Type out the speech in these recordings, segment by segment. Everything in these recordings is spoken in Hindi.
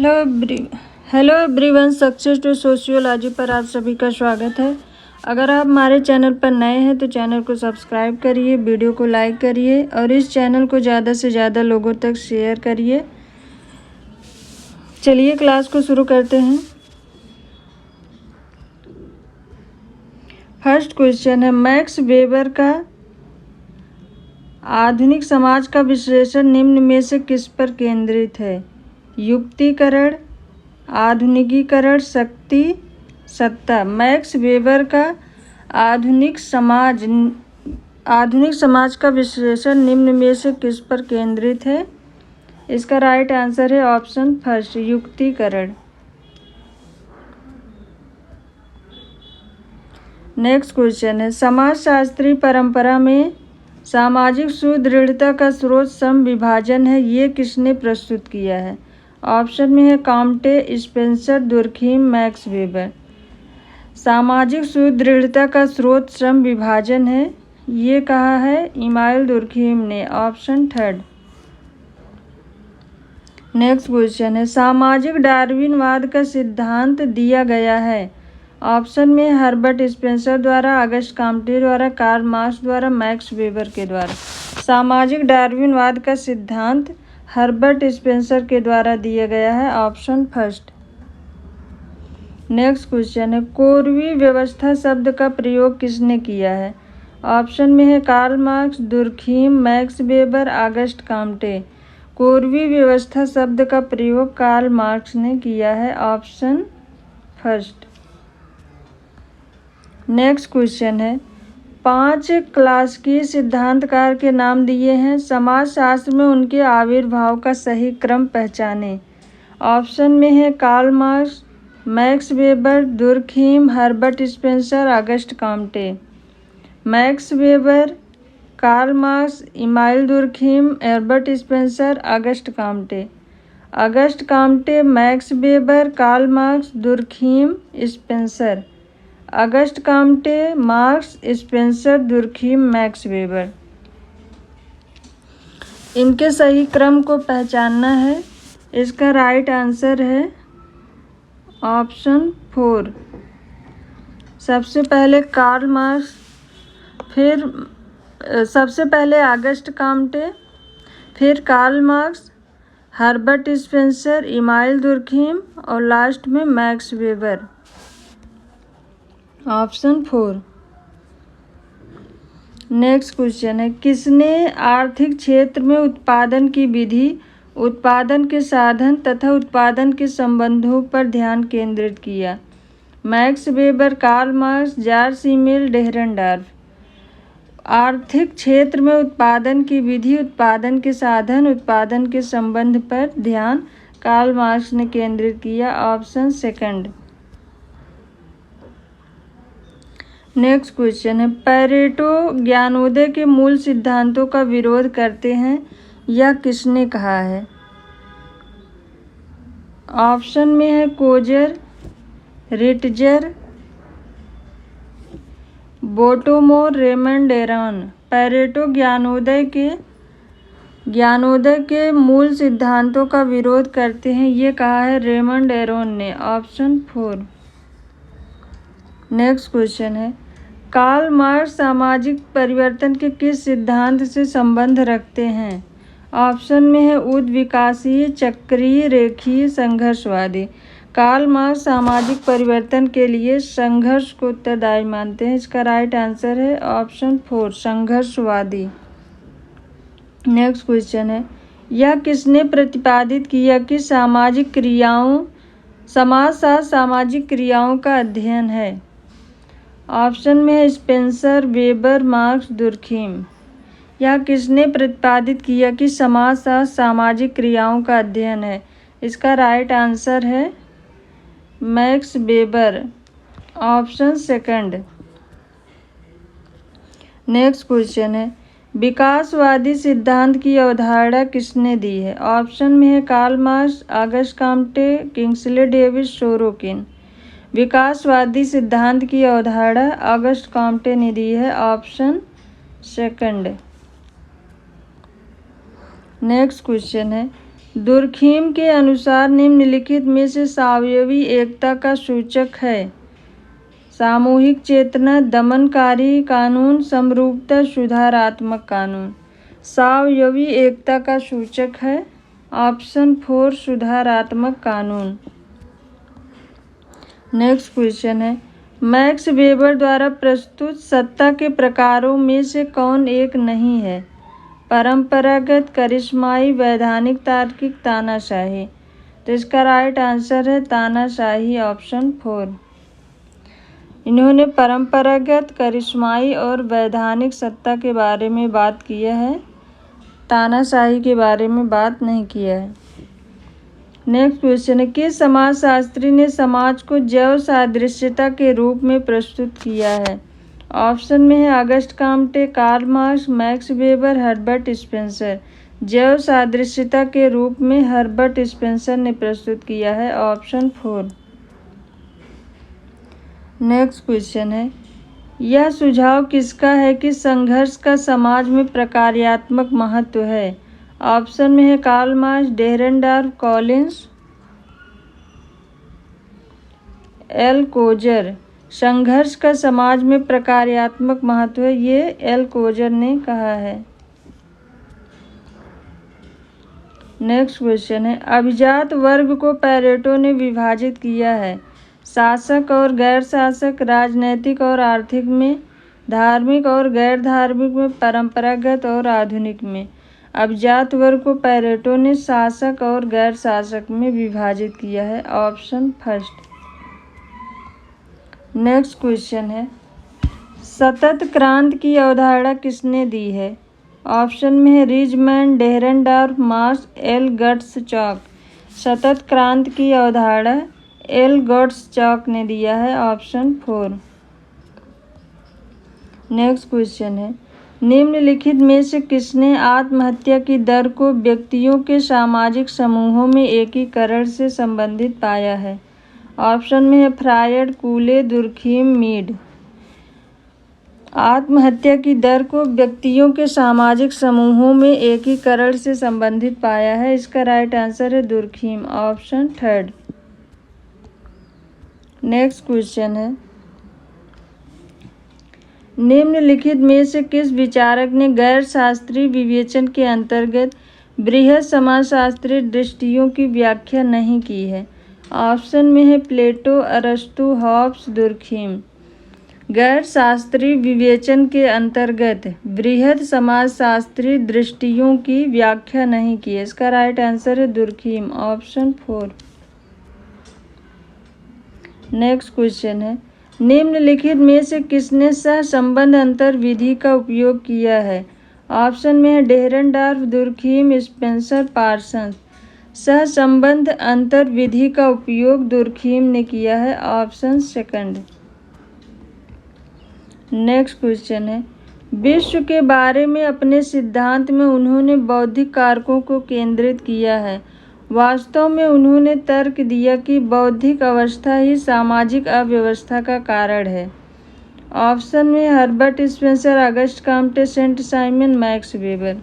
Hello everyone, success to sociology पर आप सभी का स्वागत है। अगर आप हमारे चैनल पर नए हैं तो चैनल को सब्सक्राइब करिए, वीडियो को लाइक करिए और इस चैनल को ज़्यादा से ज़्यादा लोगों तक शेयर करिए। चलिए क्लास को शुरू करते हैं। फर्स्ट क्वेश्चन है, मैक्स वेबर का आधुनिक समाज का विश्लेषण निम्न में से किस पर केंद्रित है? युक्तिकरण, आधुनिकीकरण, शक्ति, सत्ता। मैक्स वेबर का आधुनिक समाज का विश्लेषण निम्न में से किस पर केंद्रित है? इसका राइट आंसर है ऑप्शन फर्स्ट, युक्तिकरण। नेक्स्ट क्वेश्चन है, समाजशास्त्री परंपरा में सामाजिक सुदृढ़ता का स्रोत सम विभाजन है, ये किसने प्रस्तुत किया है? ऑप्शन में है Comte, Spencer, Durkheim, Max weber. सामाजिक सुदृढ़ता का स्रोत श्रम विभाजन है, ये कहा है इमानुएल दुर्खीम ने। Option third. नेक्स्ट क्वेश्चन है, सामाजिक डार्विनवाद का सिद्धांत दिया गया है। ऑप्शन में हर्बर्ट स्पेंसर द्वारा, अगस्ट कॉम्टे द्वारा, कार्ल मार्क्स द्वारा, मैक्स वेबर के द्वारा। सामाजिक डार्विनवाद का सिद्धांत हर्बर्ट स्पेंसर के द्वारा दिया गया है। Option first. नेक्स्ट क्वेश्चन है, कोरवी व्यवस्था शब्द का प्रयोग किसने किया है? ऑप्शन में है Karl Marx, Durkheim, Max Weber, Auguste Comte. कोरवी व्यवस्था शब्द का प्रयोग कार्ल मार्क्स ने किया है। Option first. नेक्स्ट क्वेश्चन है, 5 क्लासिकी सिद्धांतकार के नाम दिए हैं, समाजशास्त्र में उनके आविर्भाव का सही क्रम पहचाने। ऑप्शन में है Karl Marx, Max Weber, Durkheim, Herbert Spencer, Auguste Comte. Max Weber, Karl Marx, Emmanuel Durkheim, Herbert Spencer, Auguste Comte. Auguste Comte, Max Weber, Karl Marx, Durkheim, Spencer. Auguste Comte, Marx, Spencer, Durkheim, Max Weber. इनके सही क्रम को पहचानना है। इसका राइट आंसर है ऑप्शन 4। सबसे पहले कार्ल मार्क्स, फिर सबसे पहले अगस्ट कॉम्टे, फिर Karl Marx, Herbert Spencer, Emmanuel Durkheim और लास्ट में Max Weber. Option 4। Next question है, किसने आर्थिक क्षेत्र में उत्पादन की विधि, उत्पादन के साधन तथा उत्पादन के संबंधों पर ध्यान केंद्रित किया? Max Weber, Karl Marx, Georg Simmel, Dahrendorf. आर्थिक क्षेत्र में उत्पादन की विधि, उत्पादन के साधन, उत्पादन के संबंध पर ध्यान कार्ल मार्क्स ने केंद्रित किया। Option second. नेक्स्ट क्वेश्चन है, पैरेटो ज्ञानोदय के मूल सिद्धांतों का विरोध करते हैं, यह किसने कहा है? ऑप्शन में है Coser, Ritzer, Bottomore, Raymond Aron. Pareto ज्ञानोदय के मूल सिद्धांतों का विरोध करते हैं, ये कहा है रेमंड एरोन ने। ऑप्शन 4। नेक्स्ट क्वेश्चन है, कार्ल मार्क्स सामाजिक परिवर्तन के किस सिद्धांत से संबंध रखते हैं? ऑप्शन में है उद्विकासीय, चक्रीय, रेखीय, संघर्षवादी। कार्ल मार्क्स सामाजिक परिवर्तन के लिए संघर्ष को उत्तरदायी मानते हैं। इसका राइट आंसर है ऑप्शन 4, संघर्षवादी। नेक्स्ट क्वेश्चन है, यह किसने प्रतिपादित किया कि समाजशास्त्र सामाजिक क्रियाओं का अध्ययन है? ऑप्शन में है स्पेंसर, वेबर, मार्क्स, दुर्खीम। यह किसने प्रतिपादित किया कि समाजशास्त्र सामाजिक क्रियाओं का अध्ययन है? इसका राइट आंसर है Max Weber. Option second. Next question है, विकासवादी सिद्धांत की अवधारणा किसने दी है? ऑप्शन में है Karl Marx, Auguste Comte, Kingsley Davis, Sorokin. विकासवादी सिद्धांत की अवधारणा अगस्ट कॉम्टे ने दी है। Option second. नेक्स्ट क्वेश्चन है, दुर्खीम के अनुसार निम्नलिखित में से सावयवी एकता का सूचक है? सामूहिक चेतना, दमनकारी कानून, समरूपता, सुधारात्मक कानून। सावयवी एकता का सूचक है ऑप्शन 4 सुधारात्मक कानून। नेक्स्ट क्वेश्चन है, मैक्स वेबर द्वारा प्रस्तुत सत्ता के प्रकारों में से कौन एक नहीं है? परंपरागत, करिश्माई, वैधानिक, तार्किक, तानाशाही। तो इसका राइट आंसर है तानाशाही, ऑप्शन 4। इन्होंने परंपरागत, करिश्माई और वैधानिक सत्ता के बारे में बात किया है, तानाशाही के बारे में बात नहीं किया है। नेक्स्ट क्वेश्चन है, किस समाजशास्त्री ने समाज को जैव सादृश्यता के रूप में प्रस्तुत किया है? ऑप्शन में है Auguste Comte, Karl Marx, Max Weber, Herbert Spencer. जैव सादृश्यता के रूप में हर्बर्ट स्पेंसर ने प्रस्तुत किया है, ऑप्शन 4। नेक्स्ट क्वेश्चन है, यह सुझाव किसका है कि संघर्ष का समाज में प्रकार्यात्मक महत्व है? ऑप्शन में है Karl Marx, Dahrendorf, Collins, L Coser. संघर्ष का समाज में प्रकार्यात्मक महत्व है, ये एल कोजर ने कहा है। नेक्स्ट क्वेश्चन है, अभिजात वर्ग को पैरेटो ने विभाजित किया है शासक और गैर शासक, राजनैतिक और आर्थिक में, धार्मिक और गैर धार्मिक में, परंपरागत और आधुनिक में। अभिजात वर्ग को पैरेटो ने शासक और गैर शासक में विभाजित किया है, ऑप्शन 1। नेक्स्ट क्वेश्चन है, सतत क्रांति की अवधारणा किसने दी है? ऑप्शन में है रिजमैन, डेहरेनडॉर्फ, मार्क्स, एल गट्सचॉक। सतत क्रांति की अवधारणा एल गट्सचॉक ने दिया है, ऑप्शन 4। नेक्स्ट क्वेश्चन है, निम्नलिखित में से किसने आत्महत्या की दर को व्यक्तियों के सामाजिक समूहों में एकीकरण से संबंधित पाया है? ऑप्शन में है फ्रायड, कूले, दुर्खीम, मीड। आत्महत्या की दर को व्यक्तियों के सामाजिक समूहों में एकीकरण से संबंधित पाया है, इसका राइट आंसर है दुर्खीम, ऑप्शन 3। नेक्स्ट क्वेश्चन है, निम्नलिखित में से किस विचारक ने गैर शास्त्रीय विवेचन के अंतर्गत बृहद समाजशास्त्रीय दृष्टियों की व्याख्या नहीं की है? ऑप्शन में है प्लेटो, अरस्तु, हॉब्स, दुर्खीम। गैर शास्त्रीय विवेचन के अंतर्गत बृहद समाजशास्त्रीय दृष्टियों की व्याख्या नहीं की है, इसका राइट आंसर है दुर्खीम, ऑप्शन 4। नेक्स्ट क्वेश्चन है, निम्नलिखित में से किसने सहसंबंध अंतर विधि का उपयोग किया है? ऑप्शन में है डेहरेनडॉर्फ, दुर्खीम, स्पेंसर, पार्सन्स। सहसंबंध अंतर विधि का उपयोग दुर्खीम ने किया है, ऑप्शन 2। नेक्स्ट क्वेश्चन है, विश्व के बारे में अपने सिद्धांत में उन्होंने बौद्धिक कारकों को केंद्रित किया है। वास्तव में उन्होंने तर्क दिया कि बौद्धिक अवस्था ही सामाजिक अव्यवस्था का कारण है। ऑप्शन में Herbert Spencer, Auguste Comte, Saint Simon, Max Weber.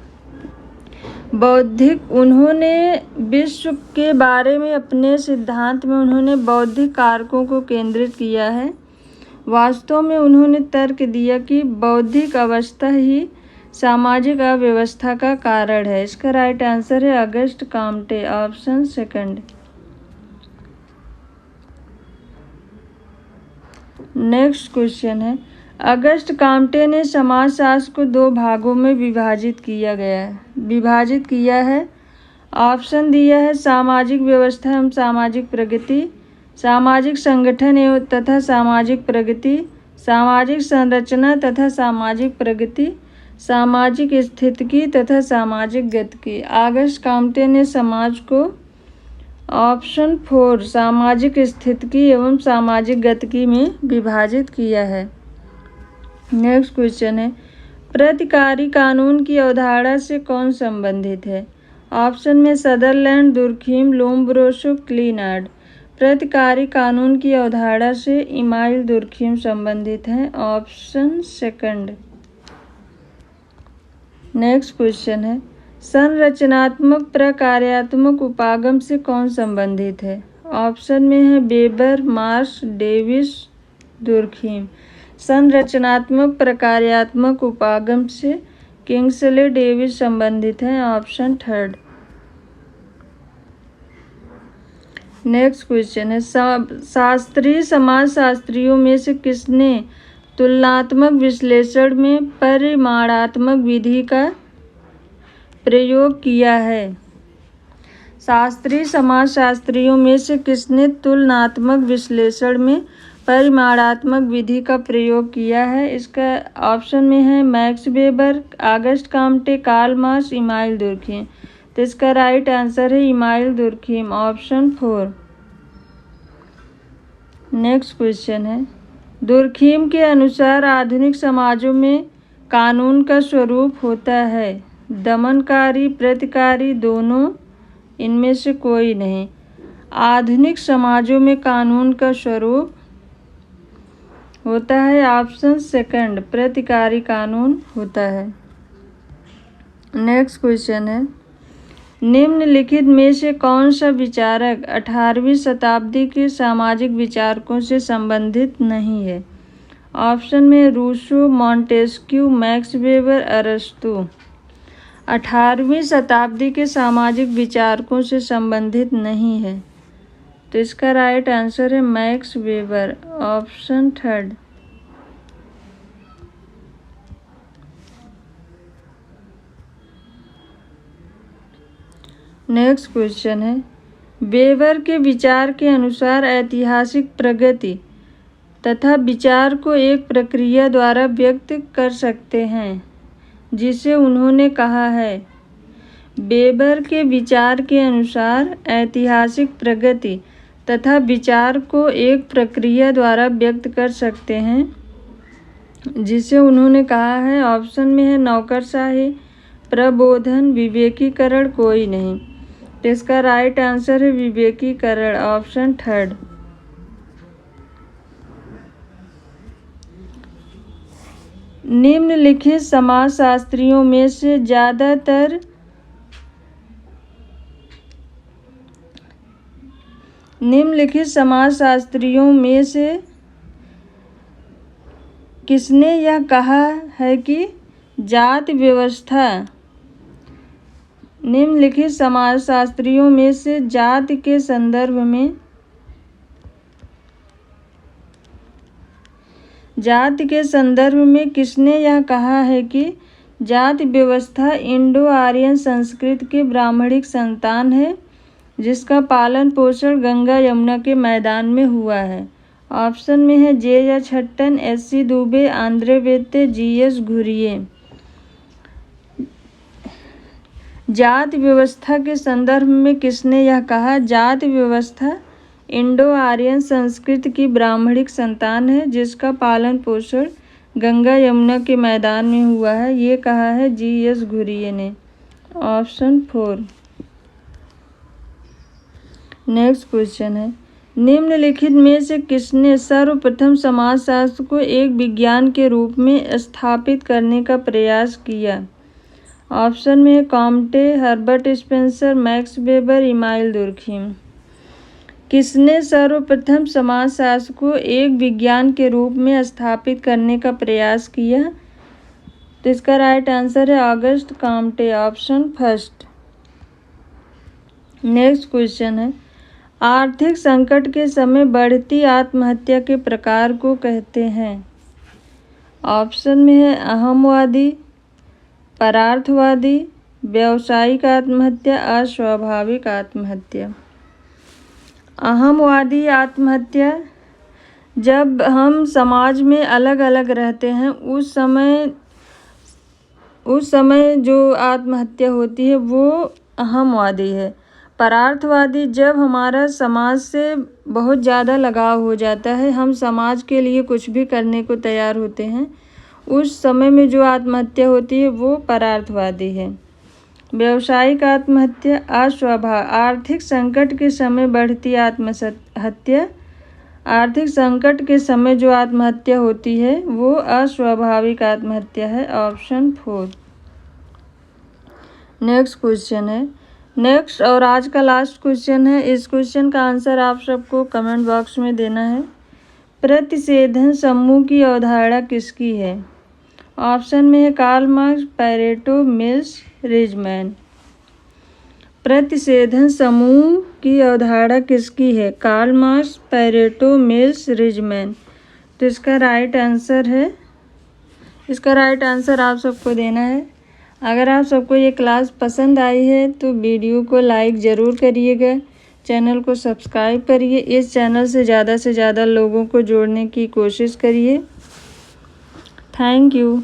उन्होंने विश्व के बारे में अपने सिद्धांत में उन्होंने बौद्धिक कारकों को केंद्रित किया है। वास्तव में उन्होंने तर्क दिया कि बौद्धिक अवस्था ही सामाजिक अव्यवस्था का कारण है, इसका राइट आंसर है Auguste Comte, option 2। Next question है, अगस्ट काम्टे ने समाजशास्त्र को 2 भागों में विभाजित किया है। ऑप्शन दिया है सामाजिक व्यवस्था एवं सामाजिक प्रगति, सामाजिक संगठन एवं तथा सामाजिक प्रगति, सामाजिक संरचना तथा सामाजिक प्रगति, सामाजिक स्थितिकी तथा सामाजिक गतिकी। अगस्ट काम्टे ने समाज को ऑप्शन 4 सामाजिक स्थितिकी एवं सामाजिक गतिकी में विभाजित किया है। नेक्स्ट क्वेश्चन है, प्रतिकारी कानून की अवधारणा से कौन संबंधित है? ऑप्शन में सदरलैंड, दुर्खीम, लोम्ब्रोसो, क्लीनार्ड। प्रतिकारी कानून की अवधारणा से इमाइल दुर्खीम संबंधित हैं, ऑप्शन 2। नेक्स्ट क्वेश्चन है, संरचनात्मक प्रकार्यात्मक उपागम से कौन संबंधित है? ऑप्शन में है वेबर, मार्श, डेविस, दुर्खीम। संरचनात्मक प्रकार्यात्मक उपागम से किंग्सले डेविस संबंधित है। Option third. नेक्स्ट क्वेश्चन है, शास्त्रीय समाजशास्त्रियों में से किसने तुलनात्मक विश्लेषण में परिमाणात्मक विधि का प्रयोग किया है? शास्त्रीय समाजशास्त्रियों में से किसने तुलनात्मक विश्लेषण में परिमाणात्मक विधि का प्रयोग किया है? इसका ऑप्शन में है Max Weber, Auguste Comte, Karl Marx, Emile Durkheim. तो इसका राइट आंसर है Emile Durkheim. Option 4। Next question है, दुर्खीम के अनुसार आधुनिक समाजों में कानून का स्वरूप होता है दमनकारी, प्रतिकारी, दोनों, इनमें से कोई नहीं। आधुनिक समाजों में कानून का स्वरूप होता है ऑप्शन सेकंड, प्रतिकारी कानून होता है। नेक्स्ट क्वेश्चन है, निम्नलिखित में से कौन सा विचारक 18वीं शताब्दी के सामाजिक विचारकों से संबंधित नहीं है? ऑप्शन में रूसो, मॉन्टेस्क्यू, मैक्स वेबर, अरस्तू। 18वीं शताब्दी के सामाजिक विचारकों से संबंधित नहीं है, तो इसका राइट आंसर है Max Weber. Option third. Next question है, वेबर के विचार के अनुसार ऐतिहासिक प्रगति तथा विचार को एक प्रक्रिया द्वारा व्यक्त कर सकते हैं जिसे उन्होंने कहा है। वेबर के विचार के अनुसार ऐतिहासिक प्रगति तथा विचार को एक प्रक्रिया द्वारा व्यक्त कर सकते हैं जिसे उन्होंने कहा है। ऑप्शन में है नौकरशाही, प्रबोधन, विवेकीकरण, कोई नहीं। तो इसका राइट आंसर है विवेकीकरण। Option third. निम्नलिखित समाजशास्त्रियों में से किसने यह कहा है कि निम्नलिखित समाजशास्त्रियों में से जाति के संदर्भ में किसने यह कहा है कि जाति व्यवस्था इंडो आर्यन संस्कृति के ब्राह्मणिक संतान है जिसका पालन पोषण गंगा यमुना के मैदान में हुआ है? ऑप्शन में है J H. Hutton, S C. Dube, Andre वेत्ते, जी.एस. घुरिये। जाति व्यवस्था के संदर्भ में किसने यह कहा? जाति व्यवस्था इंडो आर्यन संस्कृति की ब्राह्मणिक संतान है जिसका पालन पोषण गंगा यमुना के मैदान में हुआ है। ये कहा है जी.एस. घुरिये ने। ऑप्शन 4। नेक्स्ट क्वेश्चन है, निम्नलिखित में से किसने सर्वप्रथम समाजशास्त्र को एक विज्ञान के रूप में स्थापित करने का प्रयास किया? ऑप्शन में Comte, Herbert Spencer, max weber, email Durkheim. किसने सर्वप्रथम समाजशास्त्र को एक विज्ञान के रूप में स्थापित करने का प्रयास किया? तो इसका राइट आंसर है August Comte. Option first. Next question है, आर्थिक संकट के समय बढ़ती आत्महत्या के प्रकार को कहते हैं? ऑप्शन में है अहमवादी, परार्थवादी, व्यावसायिक आत्महत्या, अस्वाभाविक आत्महत्या। अहमवादी आत्महत्या, जब हम समाज में अलग अलग रहते हैं उस समय जो आत्महत्या होती है वो अहमवादी है। परार्थवादी, जब हमारा समाज से बहुत ज़्यादा लगाव हो जाता है, हम समाज के लिए कुछ भी करने को तैयार होते हैं, उस समय में जो आत्महत्या होती है वो परार्थवादी है। व्यावसायिक आत्महत्या अस्वाभाविक। आर्थिक संकट के समय बढ़ती आत्महत्या, आर्थिक संकट के समय जो आत्महत्या होती है वो अस्वाभाविक आत्महत्या है। ऑप्शन 4। नेक्स्ट क्वेश्चन है नेक्स्ट और आज का लास्ट क्वेश्चन है। इस क्वेश्चन का आंसर आप सबको कमेंट बॉक्स में देना है। प्रतिषेधन समूह की अवधारणा किसकी है? ऑप्शन में है Karl Marx, Pareto, Mills, Riesman. प्रतिषेधन समूह की अवधारणा किसकी है? Karl Marx, Pareto, Mills, Riesman. तो इसका राइट आंसर आप सबको देना है। अगर आप सबको ये क्लास पसंद आई है तो वीडियो को लाइक ज़रूर करिएगा, चैनल को सब्सक्राइब करिए, इस चैनल से ज़्यादा लोगों को जोड़ने की कोशिश करिए। Thank you.